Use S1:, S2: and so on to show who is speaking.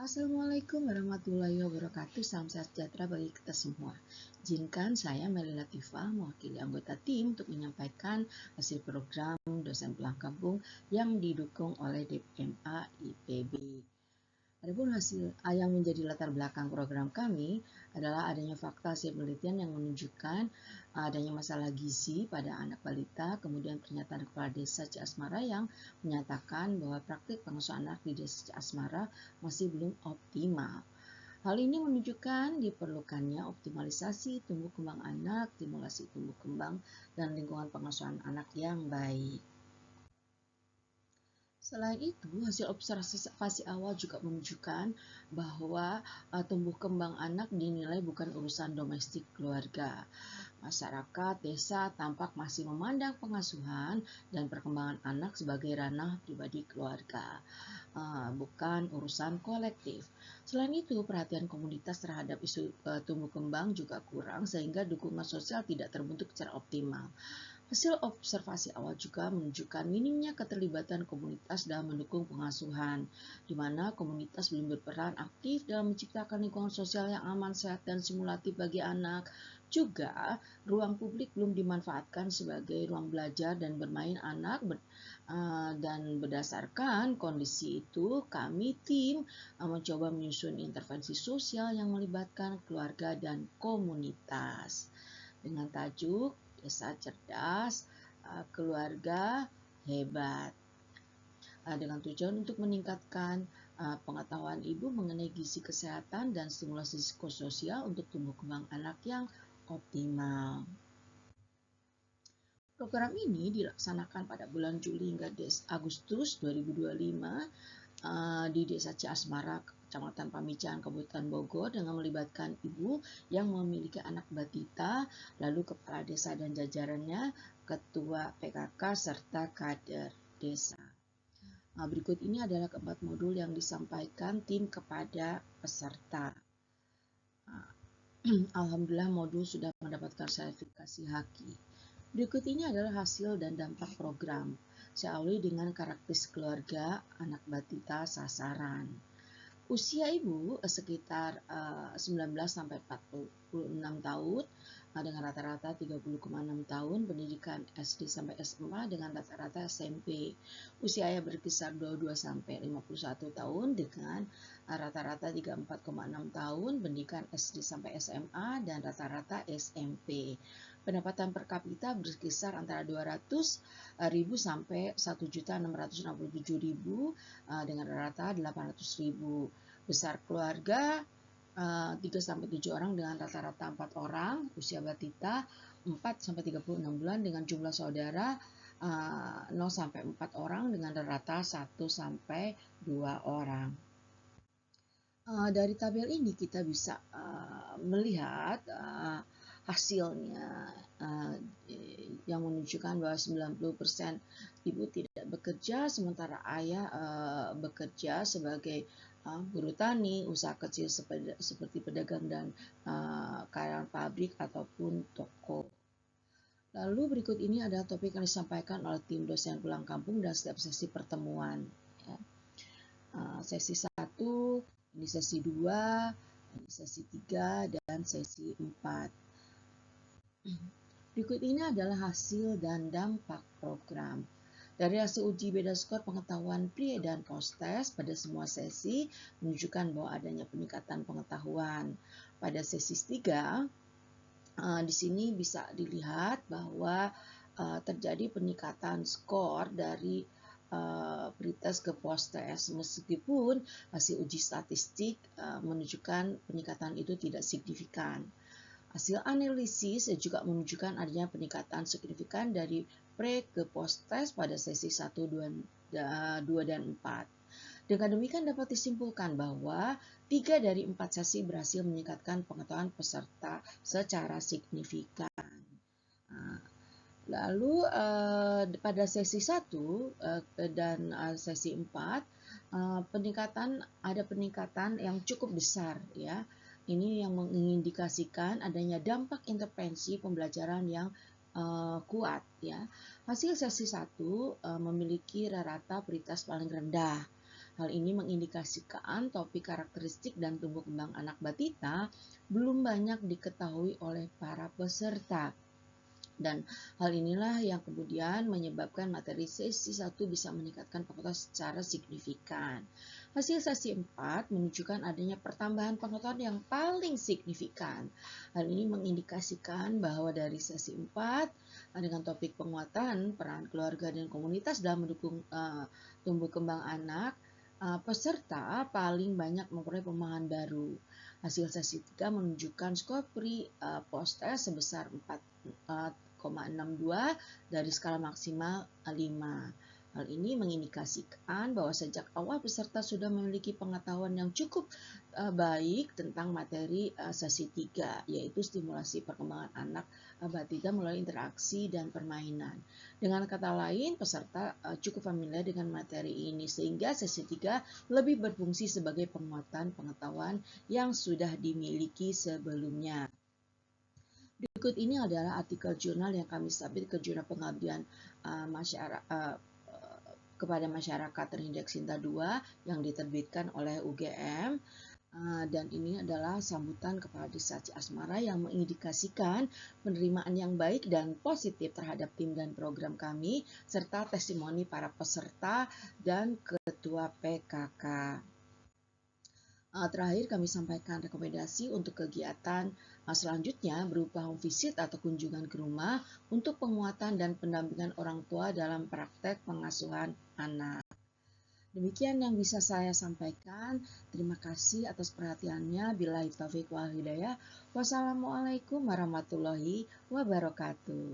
S1: Assalamualaikum warahmatullahi wabarakatuh. Salam sejahtera bagi kita semua. Izinkan saya Meli Latifah mewakili anggota tim untuk menyampaikan hasil program dosen pulang kampung yang didukung oleh DPMA IPB. Adapun hasil yang menjadi latar belakang program kami adalah adanya fakta hasil penelitian yang menunjukkan adanya masalah gizi pada anak balita, kemudian pernyataan Kepala Desa Ciasmara yang menyatakan bahwa praktik pengasuhan anak di Desa Ciasmara masih belum optimal. Hal ini menunjukkan diperlukannya optimalisasi tumbuh kembang anak, stimulasi tumbuh kembang, dan lingkungan pengasuhan anak yang baik. Selain itu, hasil observasi awal juga menunjukkan bahwa tumbuh kembang anak dinilai bukan urusan domestik keluarga. Masyarakat desa tampak masih memandang pengasuhan dan perkembangan anak sebagai ranah pribadi keluarga, bukan urusan kolektif. Selain itu, perhatian komunitas terhadap isu tumbuh kembang juga kurang sehingga dukungan sosial tidak terbentuk secara optimal. Hasil observasi awal juga menunjukkan minimnya keterlibatan komunitas dalam mendukung pengasuhan, di mana komunitas belum berperan aktif dalam menciptakan lingkungan sosial yang aman, sehat, dan simulatif bagi anak. Juga, ruang publik belum dimanfaatkan sebagai ruang belajar dan bermain anak, dan berdasarkan kondisi itu, kami tim mencoba menyusun intervensi sosial yang melibatkan keluarga dan komunitas. Dengan tajuk Desa Cerdas, Keluarga Hebat, dengan tujuan untuk meningkatkan pengetahuan ibu mengenai gizi kesehatan dan stimulasi psikososial untuk tumbuh kembang anak yang optimal. Program ini dilaksanakan pada bulan Juli hingga Agustus 2025 di Desa Ciasmara, Kecamatan Pamijahan, Kabupaten Bogor, dengan melibatkan ibu yang memiliki anak batita, lalu kepala desa dan jajarannya, ketua PKK, serta kader desa. Berikut ini adalah keempat modul yang disampaikan tim kepada peserta. Alhamdulillah modul sudah mendapatkan sertifikasi HAKI. Berikut ini adalah hasil dan dampak program. Saya awali dengan karakteristik keluarga anak batita sasaran. Usia ibu sekitar 19 sampai 46 tahun dengan rata-rata 30,6 tahun, pendidikan SD sampai SMA dengan rata-rata SMP. Usia ayah berkisar 22 sampai 51 tahun dengan rata-rata 34,6 tahun, pendidikan SD sampai SMA dan rata-rata SMP. Pendapatan per kapita berkisar antara 200.000 sampai 1.667.000 dengan rata 800.000. Besar keluarga 3 sampai 7 orang dengan rata-rata 4 orang, usia batita 4 sampai 36 bulan dengan jumlah saudara 0 sampai 4 orang dengan rata 1 sampai 2 orang. Dari tabel ini kita bisa melihat hasilnya yang menunjukkan bahwa 90% ibu tidak bekerja, sementara ayah bekerja sebagai buruh tani, usaha kecil seperti pedagang dan karyawan pabrik ataupun toko. Lalu berikut ini adalah topik yang disampaikan oleh tim dosen pulang kampung dan setiap sesi pertemuan. Sesi 1, ini sesi 2, ini sesi 3, dan sesi 4. Berikut ini adalah hasil dan dampak program. Dari hasil uji beda skor pengetahuan pre dan post test pada semua sesi menunjukkan bahwa adanya peningkatan pengetahuan. Pada sesi 3, di sini bisa dilihat bahwa terjadi peningkatan skor dari pretest ke post test, meskipun hasil uji statistik menunjukkan peningkatan itu tidak signifikan. Hasil analisis juga menunjukkan adanya peningkatan signifikan dari pre ke post test pada sesi 1, 2, dan 4. Dengan demikian dapat disimpulkan bahwa 3 dari 4 sesi berhasil meningkatkan pengetahuan peserta secara signifikan. Lalu pada sesi 1 dan sesi 4 ada peningkatan yang cukup besar ya. Ini yang mengindikasikan adanya dampak intervensi pembelajaran yang kuat ya. Hasil sesi 1 memiliki rata pretest paling rendah. Hal ini mengindikasikan topik karakteristik dan tumbuh kembang anak batita belum banyak diketahui oleh para peserta. Dan hal inilah yang kemudian menyebabkan materi sesi 1 bisa meningkatkan pengetahuan secara signifikan. Hasil sesi 4 menunjukkan adanya pertambahan pengetahuan yang paling signifikan. Hal ini mengindikasikan bahwa dari sesi 4 dengan topik penguatan peran keluarga dan komunitas dalam mendukung tumbuh kembang anak, peserta paling banyak memperoleh pemahaman baru. Hasil sesi 3 menunjukkan skor pre post test sebesar 4,62 dari skala maksimal 5. Hal ini mengindikasikan bahwa sejak awal peserta sudah memiliki pengetahuan yang cukup baik tentang materi sesi 3, yaitu stimulasi perkembangan anak batita melalui interaksi dan permainan. Dengan kata lain, peserta cukup familiar dengan materi ini, sehingga sesi 3 lebih berfungsi sebagai penguatan pengetahuan yang sudah dimiliki sebelumnya. Berikut ini adalah artikel jurnal yang kami submit ke Jurnal Pengabdian kepada Masyarakat Terinjak Sinta II yang diterbitkan oleh UGM. Dan ini adalah sambutan kepada Disertasi Asmara yang mengindikasikan penerimaan yang baik dan positif terhadap tim dan program kami, serta testimoni para peserta dan Ketua PKK. Terakhir kami sampaikan rekomendasi untuk kegiatan selanjutnya berupa home visit atau kunjungan ke rumah untuk penguatan dan pendampingan orang tua dalam praktek pengasuhan anak. Demikian yang bisa saya sampaikan. Terima kasih atas perhatiannya. Billahi taufiq wal hidayah. Wassalamualaikum warahmatullahi wabarakatuh.